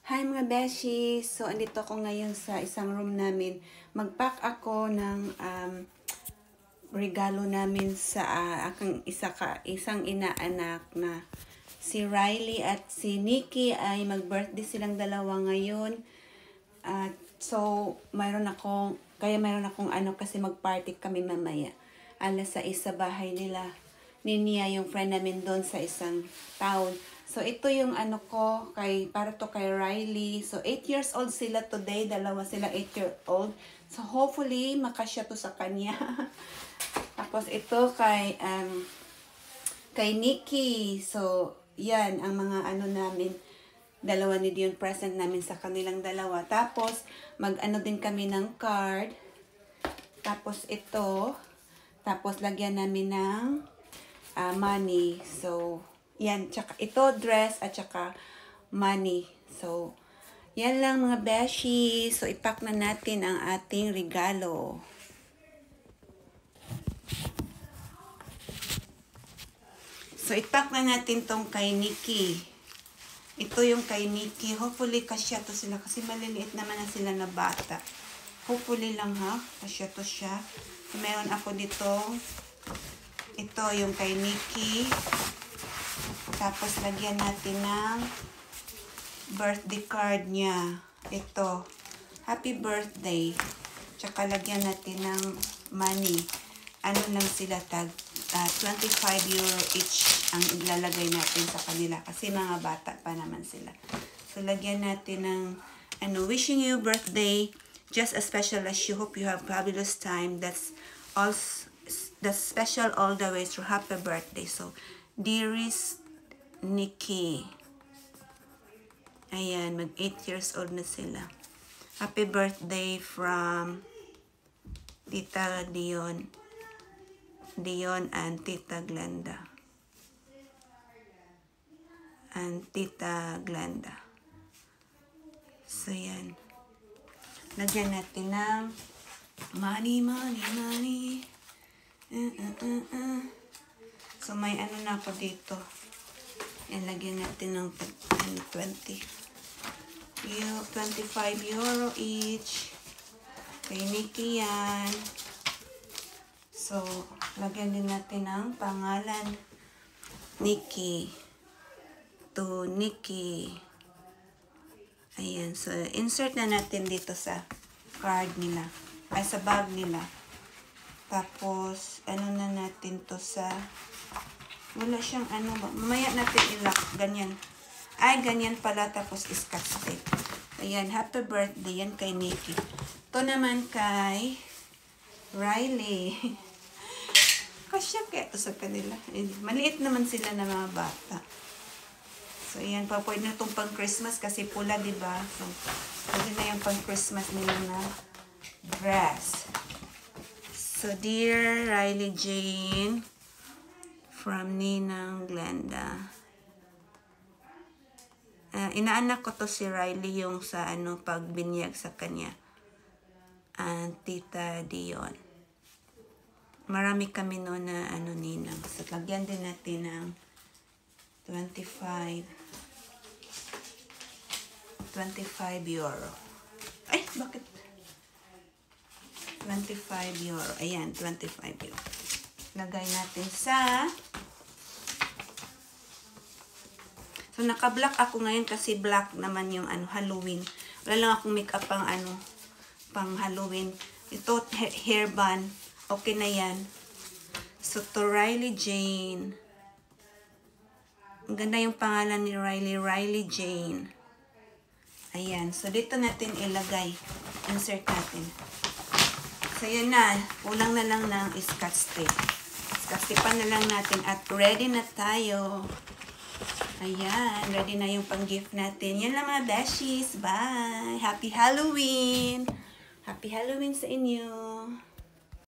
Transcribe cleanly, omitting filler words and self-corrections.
Hi mga beshi! So, andito ako ngayon sa isang room namin. Mag-pack ako ng regalo namin sa akang isang inaanak na si Riley at si Nikki ay mag-birthday silang dalawa ngayon. So, mayroon akong kasi mag-party kami mamaya. Alas 6 sa bahay nila. Ni Nia, yung friend namin doon sa isang town. So, ito yung para to kay Riley. So, 8 years old sila today. Dalawa sila 8-year-old. So, hopefully, makasya to sa kanya. Tapos, ito kay Nikki. So, yan, ang mga namin. Dalawa ni Dion present namin sa kanilang dalawa. Tapos, din kami ng card. Tapos, ito. Tapos, lagyan namin ng money. So, yan. Tsaka, ito, dress at tsaka money. So, yan lang mga beshi. So, ipack na natin ang ating regalo. So, ipack na natin tong kay Nikki. Ito yung kay Nikki. Hopefully, kasya to sila. Kasi maliliit naman na sila na bata. Hopefully lang ha. Kasya to siya. So, meron ako dito. Ito yung kay Nikki. Tapos, lagyan natin ng birthday card niya. Ito. Happy birthday. Tsaka, lagyan natin ng money. Ano lang sila tag? 25 euro each ang ilalagay natin sa kanila. Kasi mga bata pa naman sila. So, lagyan natin ng wishing you birthday. Just as special as you. Hope you have fabulous time. That's special all the way through happy birthday. So, dearest Nikki. Ayan, mag 8 years old na sila. Happy birthday from Tita Dion and Tita Glenda. So, yan. Lagyan natin ng money. So, may na ako dito. Yan, lagyan natin ng 25 euro each. Kay Nikki yan. So, lagyan din natin ng pangalan. Nikki. To Nikki. Ayan. So, insert na natin dito sa card nila. Ay, sa bag nila. Tapos, na natin to sa... Wala siyang ba. Mamaya natin i-lock. Ganyan. Ay, ganyan pala. Tapos, scotch tape. Ayan. Happy birthday. Yan kay Nikki. Ito naman kay Riley. Kasya kaya ito sa kanila. Maliit naman sila na mga bata. So, ayan, pwede na itong pang-Christmas kasi pula, diba? So, pwede na yung pang-Christmas nila na dress. So, dear Riley Jane, from Ninang Glenda. Inaanak ko to si Riley yung sa pagbinyag sa kanya. Tita Dion. Marami kami noon na ninang. So, lagyan din natin ng 25 euro. Ay, bakit? 25 euro. Ayan, 25 euro. Lagay natin sa... So, naka-black ako ngayon kasi black naman yung Halloween. Wala lang akong makeup pang Halloween. Ito, hairband. Okay na yan. So, to Riley Jane. Ang ganda yung pangalan ni Riley Jane. Ayan. So, dito natin ilagay. Insert natin. So, yun na. Kulang na lang ng scotch tape. Scotch tape na lang natin. At ready na tayo. Ayan. Ready na yung pang-gift natin. Yan lang mga beshies. Bye! Happy Halloween! Happy Halloween sa inyo!